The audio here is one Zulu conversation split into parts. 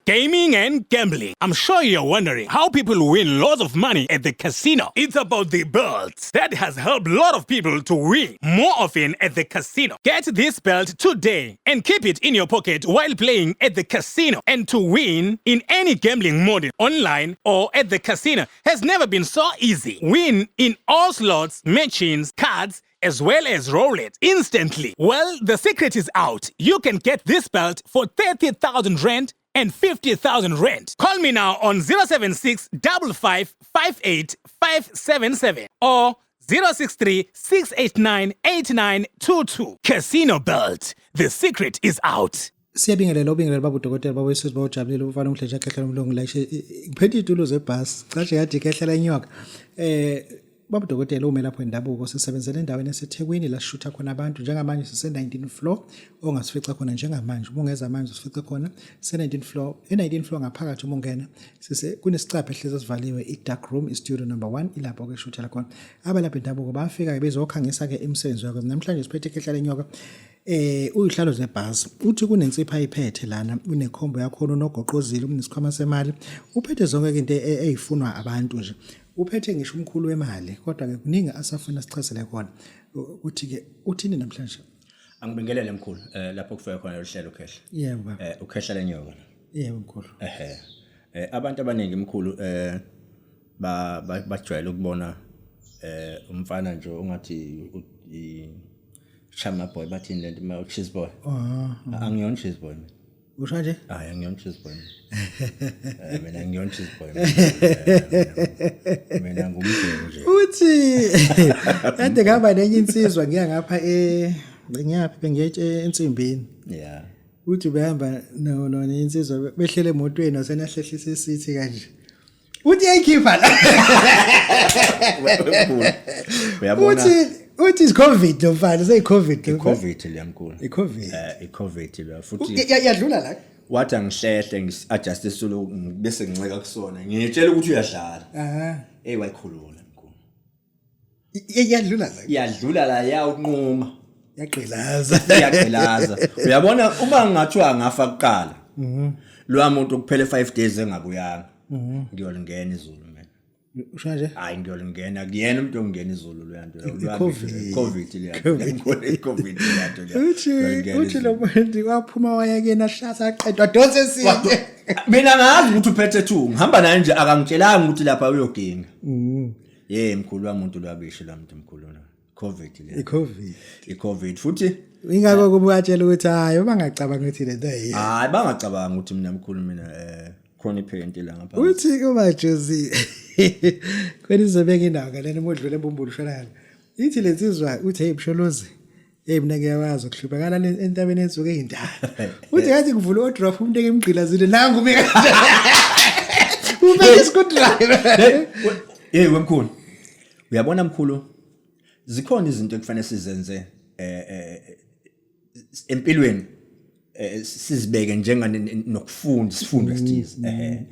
Gaming and gambling. I'm sure you're wondering how people win lots of money at the casino. It's about the belts. That has helped a lot of people to win more often at the casino. Get this belt today and keep it in your pocket while playing at the casino. And to win in any gambling mode, online or at the casino, has never been so easy. Win in all slots, machines, cards, as well as roulette instantly. Well, the secret is out. You can get this belt for 30,000 rand and 50,000 rand. Call me now on 076 55 58 577 or 063 689 8922. Casino belt. The secret is out. Siyabingelela Babu Dokotela Babu Sisi bawujabulile ufana umhleja khehlela umlungu la ngiphethe itulo zebhasi cishe yathi khehlela inyoka Babu Dokotela ume lapho endabuko sisebenzele endaweni eseThekwini la shutha khona abantu njengamanje sise 19 floor ongasifica khona njengamanje ubungeza manje usifica khona se 19 floor 19 floor ngaphakathi umungena sise kunesicaphe ehleze sivaliwe i-dark room i-studio number 1 ilapho ke shuthela khona abalapha endabuko bafika bezokhangisa ke imisebenzi yakho namhlanje siphethe khehlela inyoka uyihlalo zebhasi uthi kunensipha ayiphethe lana unekhombo yakho unogoqozile unesikhwama semali uphethe zonke into ezifunwa abantu nje uphethe ngisho umkhulu wemali kodwa ke kuningi asafuna sichazele khona uthi ke uthini namhlanje angibingelele mkhulu lapho kufika khona lohlelo ukhehla yebo ukhehla lenyoka yebo mkhulu abantu abaningi mkhulu bajwayele ukubona umfana nje ungathi chama boy bathini lento ma cheese boy angiyona cheese boy usho nje hayi angiyona cheese boy mina ngiyona cheese boy mina ngumdeni nje uthi kade ngaba nenye insizwa ngiya ngapha ngiyaphi bengiye ensimbini yeah uthi behamba no insizwa behlele emotweni wasenahlehlisa isithi kanje uthi ayikhipha la uyabona uthi is covid mfana say covid liyamkhulu i-covid la futhi yadlula la wathi angihlehle ngi-adjust isitulo bese nginceka kusona ngitshela ukuthi uyadlala wayikhulula mkhulu yadlula la yawunquma yagqilaza uyabona uma ngingathiwa ngafa kuqala lo muntu kuphele 5 days engabuyanga ngiyolingena izulu mina usho nje hayi ngiyolingena kuyena umuntu ongena izulu leyanto covid leyanto uthi lo muntu waphuma wayakena ahlasa aqedwa donse side mina ngazi ukuthi uphethe 2 ngihamba naye nje akangitshelanga ukuthi lapha uyoginga mkhulu wamuntu lwabisho lamuntu mkhulu na i-covid futhi ingakho kubukatshela ukuthi hayi bangacabanga ukuthi lento hayi bangacabanga ukuthi mina mkhulu mina chronic pain la ngapha uthi MAJOZI kwenizobeka indawo lena modlule embumbulu shonala ithi lensizwa uthi hey msholozi mina ngiyawazi ukuhlubakala entabeni ensuke ezindala uthi ngathi ngivula odrop umuntu ekemgqilazile nangu mina ube iscot driver wemkhulu uyabona mkhulu zikhona izinto ekufanele sizenze empilweni sizibeke njenga nokufunda isifundo esithize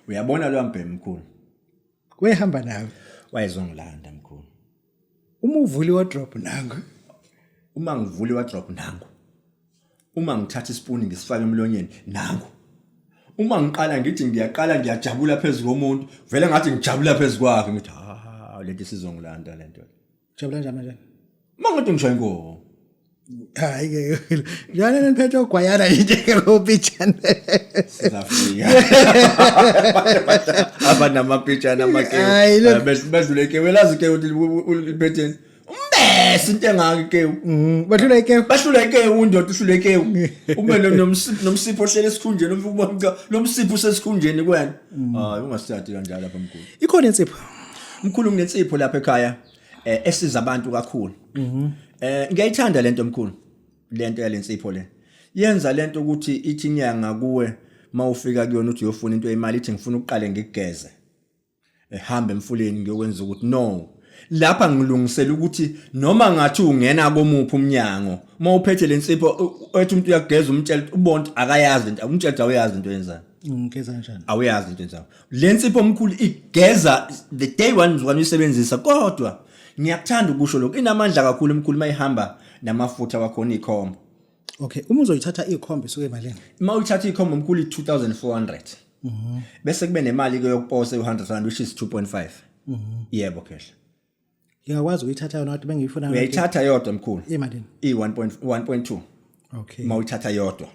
uyabona lo mbhemi mkhulu wehamba nawe wayezongilanda mkhulu uma uvuli wardrobe nangu uma ngivuli wardrobe nangu uma ngithatha ispoon ngisifaka emlonyeni nangu uma ngiqala ngithi ngiyajabula phezulu komuntu vele ngathi ngijabula phezulu kwakhe ngithi lento sizongilanda lento jabula njani manje mangathi ngisho inkomo hayi ke njalo niphethe ogwayana into ngopitshana sizafika abanamapitshana bedluleke welazi ke uliphethe umbese into engake bahluleke undoda uhluleke ube nomsipho ohlele esikhunjeni ubona lo msipho usesikhunjeni kwena hayi ungasithathi kanjalo lapha mkhulu ikhona insipho mkhulu nginesipho lapha ekhaya esiza abantu kakhulu ngiyayithanda lento mkhulu lento yalensipho le yenza lento ukuthi ithi inyanga kuwe mawufika kuyona uthi uyofuna into yemali ithi ngifuna ukuqale ngigeze ehambe emfuleni ngiyokwenza ukuthi no lapha ngilungisela ukuthi noma ngathi ungena komuphi umnyango mawuphethe lensipho ethi umuntu uyageza umtshela ubonke akayazi into umtshela uyazi into yenza ngigeza kanjani awuyazi into yenza lensipho omkhulu igeza the day one uzokwazi uyisebenzisa kodwa ngiyakuthanda ukusho lokho inamandla kakhulu emkhulu mayihamba namafutha wakhona ikhombo Okay, uma uzoyithatha ikhombe suke emalini. Uma uthatha ikhombe mkhulu 2400. Bese kube nemali ke yokuposa u100 which is 2.5. Yebo khehla. Ngiyakwazi ukuyithatha yona wathi bengiyifuna. Uyayithatha yodwa mkhulu. Emalini? I1.2. Okay. Uma uthatha yodwa.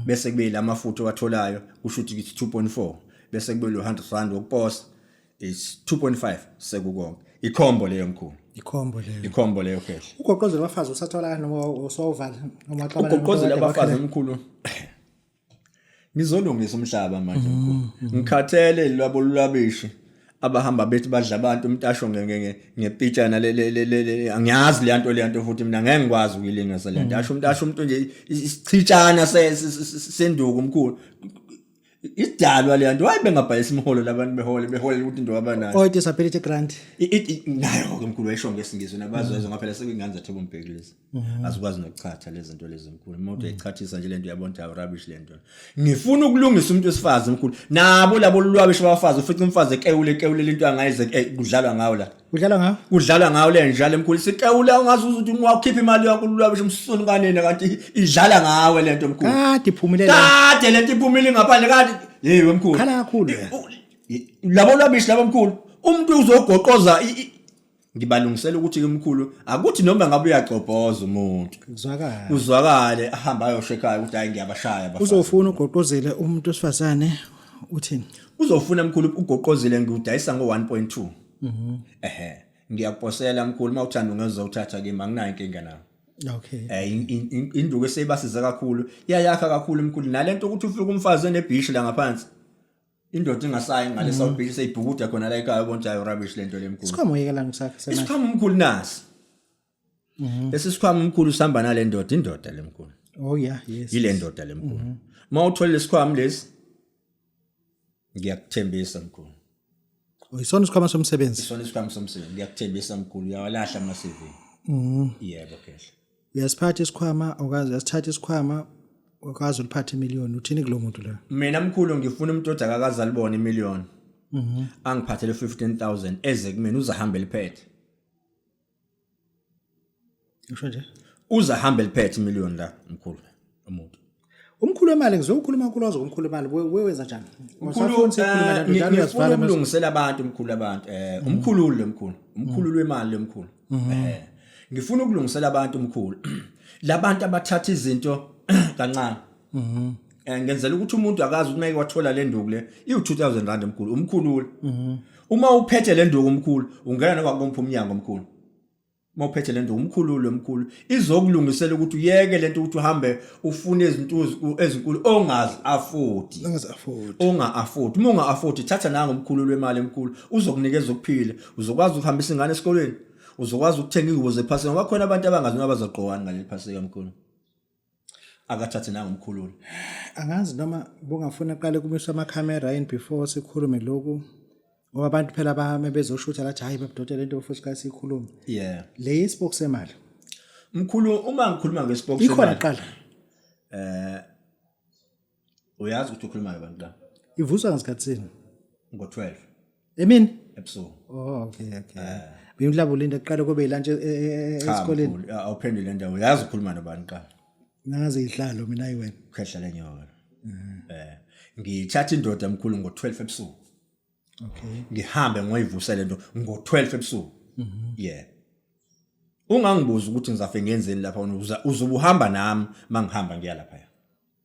Bese kube lamafutha watholayo kusho ukuthi 2.4. Bese kube lo 100 wokuposa is 2.5 sekukonke. Ikhombo leyo mkhulu. Ikhombo leyo khehla. Ugoqozela abafazi usathola kanti noma usawuvala noma xabana. Ugoqozela abafazi mkhulu. Ngizolungisa umhlaba manje mkhulu. Ngikhathele labo lulabishi abahamba bethi badla abantu umtasho ngepitshana le angiyazi le nto futhi mina ngeke ngikwazi ukuyilingisa le nto. Umtasho umuntu nje isichitshana senduku mkhulu. Idalwa le nto ayibengabhalisa imholo labantu behole ukuthi into abanayo. Oh, disability grant. Nayo ke mkhulu wayisho ngesingisi nabazwe ngaphela sekuyingane zathe kumbhekilisa. Azikwazi nokuchatha lezi zinto lezi mkhulu. Umuntu eyichathisa nje le nto yabona ukuthi rubbish le nto. Ngifuna ukulungisa umuntu wesifazi mkhulu. Nabo labo lwabishi abafazi ufica umfazi ekewule into angayize kudlalwa ngawo la. Kudlalwa ngawo le njalo mkhulu. Sikewula ungazi ukuthi ungakhipha imali yakho lwabishi umsoni kanene kanti idlala ngawe le nto mkhulu. Kade iphumile Kade le nto iphumile ngaphandle kade yewe mkhulu. Khala kakhulu. Labo lwabishi labo mkhulu. Umuntu uzogoqoza ngibalungisela ukuthi ke mkhulu akuthi noma ngabe uyagcobhoza umuntu. Uzwakale ahamba ayoshekaya ukuthi hayi ngiyabashaya abafazi. Uzofuna ugoqozele umuntu osifazane uthini? Uzofuna mkhulu ugoqozele ngudayisa ngo1.2. Ngiyakuposela mkhulu mawuthanda ungezothatha ke manginayo inkinga nawe. Okay. Induku esebasiza kakhulu iyayakha kakhulu mkhulu nalento ukuthi ufike umfazi enebhishi la ngaphansi. Indoda ingasayi ngale South Beach seyibhukuda khona la ekhaya ubona hayi rubbish lento lemkhulu. Sikhwama uyekela ngisakhe semali. Isikhwama umkhulu nasi. Bese isikhwama umkhulu sihamba nale indoda lemkhulu. Oh yeah, yes. Ile ndoda lemkhulu. Mawuthola lesikhwama lesi ngiyakuthembisa mkhulu. Uyisona isikhwama somsebenzi. Isona isikhwama somsebenzi ngiyakuthembisa mkhulu uyawalahla ama CV. Yebo khehla. Uyasiphatha isikhwama okazi uyasithatha isikhwama okazi uliphatha imiliyoni uthini kulo muntu la? Mina mkhulu ngifuna umuntu odakaza alibona imiliyoni. Angiphathele 15,000 eze kumina uzahambe liphethe. Usho nje? Uzahambe liphethe imiliyoni la mkhulu umuntu. Umkhulu wemali ngizokhuluma ukhulu wemali wenza njani? Mkhulu ngifuna ukulungisela abantu mkhulu abantu umkhulu lo mkhulu. Umkhulu wemali lo mkhulu. Ngifuna ukulungisela abantu mkhulu. Labantu abathatha izinto kancane. Ngenzela ukuthi umuntu akazi ukuthi mayike wathola le nduku le i2000 mkhulu umkhulu. Uma uphethe le nduku mkhulu ungena noba kompha umnyango mkhulu. Uma uphethe le nduku umkhulu lo mkhulu izokulungisela ukuthi uyeke lento ukuthi uhambe ufune izinto ezinkulu ongazi afford. Onga afford. Uma unga afford thatha nangu umkhulu lwemali mkhulu uzokunikeza ukuphila. Uzokwazi ukuhambisa ingane esikoleni. Uzokwazi ukuthenga ingubo zephasika ngoba khona abantu abangazi noma bazogqokana ngale phasika mkhulu. Akathathe nangu umkhulu. Angazi noma bungafuna aqale kumiswa ama-camera in before sikhulume lokhu. Ngoba abantu phela bahame bezoshutha lathi hayi babudodela into futhi ka sikhuluma. Yeah. Le isbox semali. Mkhulu uma ngikhuluma ngesbox semali. Ikhona qala. Uyazi ukuthi ukhuluma ngabantu la. Ivuswa ngasikhatsini. Ngo12. Emini? Ebusuku. Oh okay. Beyindlabo linda aqale kube lunch esikoleni. Awuphendule ndawo uyazi ukukhuluma nabantu qala. Nangaze ihlalo mina ayiwena. Khehla lenyoka. Ngithatha indoda mkhulu ngo12 ebusuku. Okay. Ngihambe ngoyivusela lento ngo12 ebusuku. Yeah. Ungangibuza ukuthi ngizafike ngenzeni lapha uzobuhamba nami mangihamba ngiya lapha.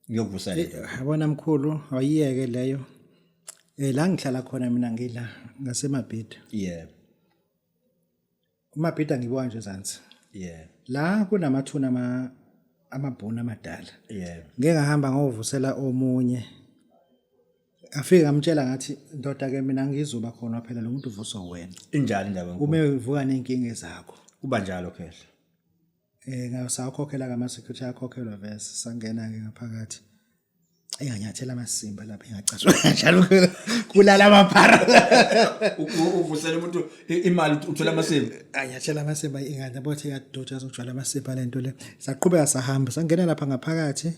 Ngiyokuvusela. Yabona mkhulu awuyiyeke leyo. La ngihlala khona mina ngila ngaseMabhida. Yeah. uMabhida ngibona nje zansi. Yeah. La kunamathuna amabhunu amadala. Yeah. Ngeke ngahamba ngovusela omunye. Afike ngamtshela ngathi ndoda ke mina ngizoba khona phela lo muntu uvuso wena. Injalo indaba nkulu. Uma uvuka nenkinga zakho. Kuba njalo khehla. Ngasakhokhela kama security akhokhelwa verse sangena ke ngaphakathi. Enganyathela amasimba lapha engacashwa kanjalo kulala amaphara. Uvusela umuntu imali uthola amasimba. Anyathela amasimba ingane bothe yadoda azojwala amasimba lento le. Saqhubeka sahamba sangena lapha ngaphakathi.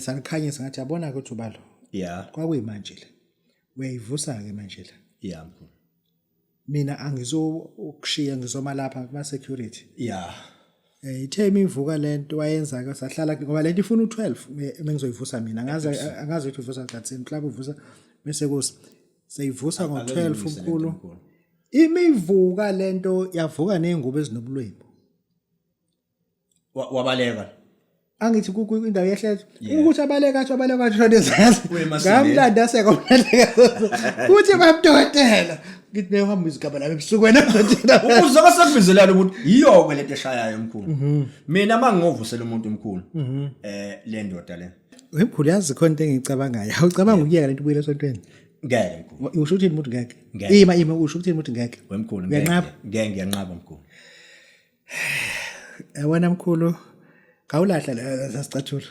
Sangikhanyisa ngathi yabona ukuthi ubalo. Yeah. Kwakuyimanje le. Uyayivusa ke manje la. Yeah mkhulu. Mina angizokushiya ngizoma lapha kuma security. Yeah. Ithe imivuka lento wayenza ke sahlala ngoba lento ifuna u12 mengizoyivusa mina angazi ukuthi uvusa ngathi mhlawumbe uvusa bese kusi seyivusa ngo12 Mkhulu imivuka lento yavuka nezingubo ezinobulwebu wabaleka angithi indawo yehlelo ukuthi abaleka lezazi ngamlanda sekomleka kuthi babudokotela ngithi nehamba izigaba la ebusuku wena dokotela uzoba sekubizelana ukuthi yiyo ke lento eshayayo Mkhulu mina mangingovusela umuntu Mkhulu le ndoda le Mkhulu yazi khona into engicabangayo awucabanga ukuyeka lento ubuyele esontweni ngeke Mkhulu usho ukuthi umuntu ngeke ima usho ukuthi umuntu ngeke wemkhulu ngiyanqaba Mkhulu wena Mkhulu kawulahla sasicathulo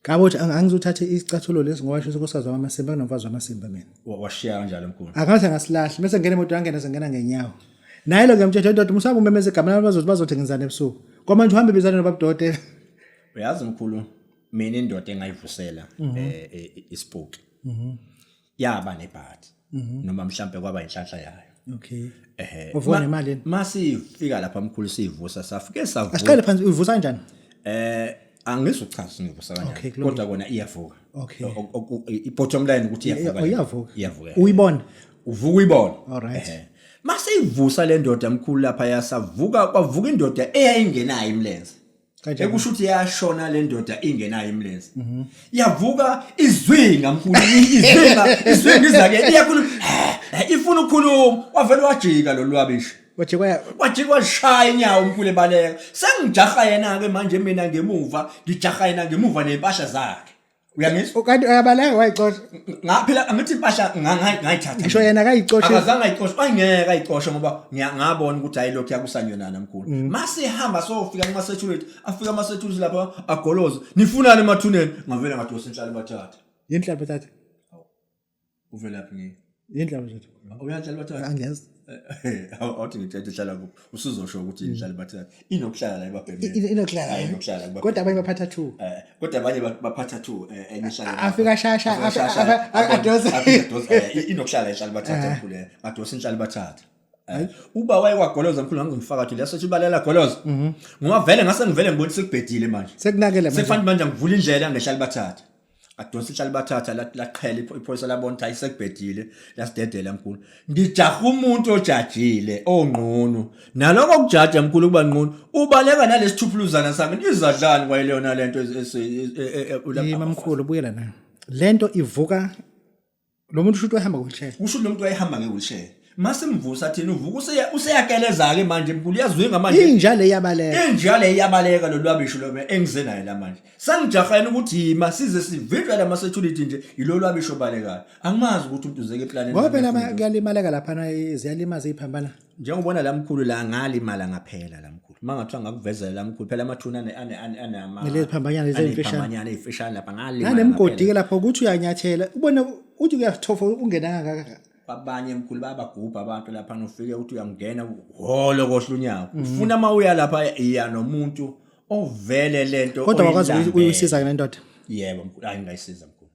kabothi angizothatha isicathulo lesi ngowasho sokusazwa amasimba nomfazi wamasimba mina washiya kanjalo Mkhulu akathi ngasilahle bese ngene emoto yangena sengena ngenyawo naye lo ngiyamthethe indoda musaba umemeze igama labo bazothi ngizana ebusuku kwamanje uhambe bizana nobabudokotela uyazi Mkhulu mina indoda engayivusela ispoke yaba nebhathi noma mhlambe kwaba inhlanhla yayo okay uvona imali masifika lapha Mkhulu sivusa safike savuka asiqale phansi uvusa kanjani angizochaza ngivusa kanjani kodwa kona iyavuka okay ibottom line ukuthi iyavuka uyibona uvuka uyibona alright masivusa le ndoda Mkhulu lapha yasavuka kwavuka indoda eyayingenayo imlenze ekusho ukuthi yashona le ndoda ingenayo imlenze yavuka izwinga Mkhulu izwinga izake iyakhuluma ifuna ukukhuluma wavela wajika lo lwabisho wajika shaya inyawo Mkhulu ebaleka sengijaha yena ke manje mina ngemuva ngijaha yena ngemuva nezipasha zakhe uyangizwa kanti ayabaleka wayixosha ngaphela angithi impasha ngayithatha ngisho yena akayixosha akazange ayixosha angeke ayixosha ngoba ngiyabona ukuthi ayilokhu yakusanyonana Mkhulu masihamba sofika kuma-security afika ama-security lapha agoloza nifunani emathuneni ngavela ngadosa inhlalo bathatha yinhlalo bathatha uvelaphi ngeke yinhlalo bathatha uyanhlalo bathatha angiyazi awuthi ngithethe ihlala kuphi usuzosho ukuthi inhlalo bathatha inokuhlala la ebabhemeni inokuhlala kodwa abanye baphatha 2 kodwa abanye baphatha 2 enye ihlala afika shasha adosa inokuhlala ihlalo bathatha Mkhulu ngadosa inhlalo bathatha uba wayekwagoloza Mkhulu ngangimfakathi leso sibalela goloza ngoba vele ngase ngivele ngibona sekubhedile manje sekunakele manje sekufanele manje ngivula indlela ngehlalo bathatha adonsa inhlalo bathatha laqhela iphoyisa labona ukuthi ayisekubhedile lasidedela Mkhulu ngijaha umuntu ojajile ongqunu naloko kujaja Mkhulu kuba ngqunu ubaleka nalesithuphuluzana sami izadlani kwayilona lento lapha Mkhulu buyela nayo lento ivuka lo muntu usho ehamba wheelchair usho lo muntu wayehamba ngewheelchair masimvusa thina uvuka useyakeleza ke manje Mkhulu yazwinga manje injalo iyabaleka lo lwabisho lo engize naye la manje sangijahayena ukuthi yima size sivinjwa la security nje yilo lwabisho balekayo angimazi ukuthi umuntu uzeke eplaneni ngoba phela kuyalimaleka lapha na ziyalimaza iphambana njengobona la Mkhulu la ngalimala ngaphela la Mkhulu mangathiwa ngakuvezela la Mkhulu phela amathuna anama lezi phambanyana ezifishane lapha ngalimala nanemgodi lapha ukuthi uyanyathela ubone uthi uyathofa ungenanga kaka abanye Mkhulu babagubha abantu lapha nofike uthi uyangena holo kohlunyawo ufuna mawuya lapha iya nomuntu ovele lento kodwa wakwazi uyisiza ke lendoda yebo Mkhulu ayingayisiza Mkhulu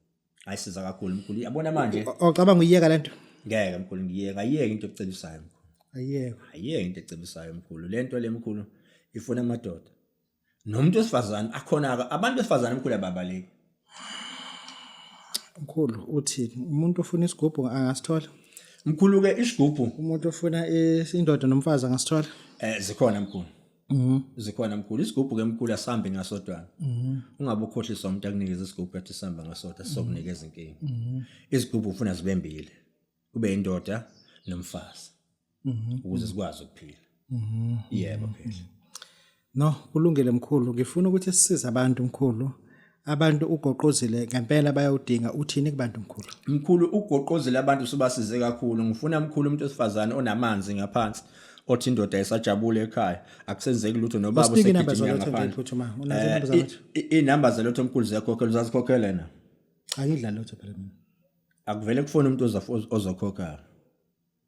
ayisiza kakhulu Mkhulu yabona manje ocabanga uyiyeka lento ngeke Mkhulu ayiyeke into ecebisayo Mkhulu ayiyeke into ecebisayo Mkhulu lento le Mkhulu ifuna amadoda nomuntu wesifazane akhona abantu besifazane Mkhulu ababaleki Mkhulu uthi umuntu ofuna isigubhu angasithola Mkhulu ke isigubhu umuntu ofuna indoda nomfazi angasithola zikhona Mkhulu zikhona Mkhulu isigubhu ke Mkhulu asambe ngasodwana ungabe ukhohliswa umuntu akunikeza isigubhu ethi samba ngasoda sizokunikeza inkinga isigubhu ufuna zibembile kube indoda nomfazi ukuze sikwazi ukuphila yebo phela no kulungile Mkhulu ngifuna ukuthi sisize abantu Mkhulu abantu ugoqozile ngempela bayawudinga uthini kubantu Mkhulu Mkhulu ugoqozile abantu sobasize kakhulu ngifuna Mkhulu umuntu osifazane onamanzi ngaphansi othi indoda esajabule ekhaya akusenzeki lutho nobaba usegijinya ngaphandle inamba zalotho Mkhulu ziyakhokhela uzazikhokhela na angidla lutho phela mina akuvele kufona umuntu ozokhokha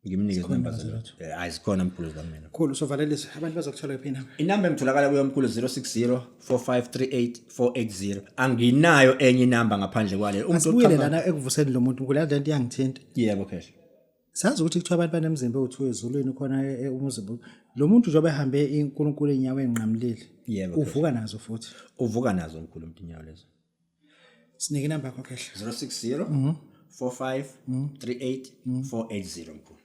ngimnikeze inamba zalotho ayizikhona Mkhulu zamina Mkhulu sovalelisa abantu bazokuthola iphina inamba engitholakala kuyo Mkhulu 0604538480 anginayo enye inamba ngaphandle kwale umuntu lana ekuvuseni lo muntu Mkhulu lento iyangithinta yebo phela sazi ukuthi kuthiwa abantu banemzimba owuthiwa ezulwini khona umuzimba lo muntu njengoba ehambe inkulunkulu enyaweni nqamlile Yebo, uvuka nazo futhi uvuka nazo mkhulu umtinyawo lezo. sinike inamba yakho kehle 060 45 38 480 mkhulu.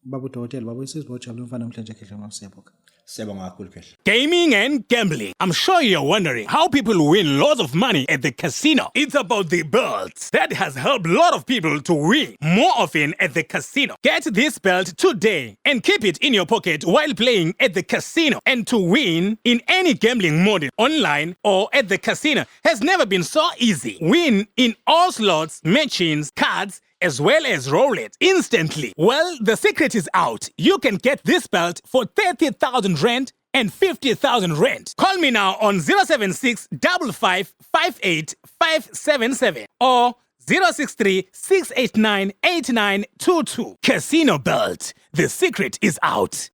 Babu Dokotela Babu isizibotshaba lomfana namhlanje kehle ngosiyabuka. Siyabonga kakhulu kehle. Gaming and gambling. I'm sure you're wondering how people win lots of money at the casino. It's about the belts that has helped a lot of people to win more often at the casino. Get this belt today and keep it in your pocket while playing at the casino. And to win in any gambling mode, online or at the casino, has never been so easy. Win in all slots, machines, cards, as well as roulette instantly. Well, the secret is out. You can get this belt for 30,000 rand and 50,000 rand. Call me now on 076 55 58 577 or 063 689 8922. Casino belt. The secret is out.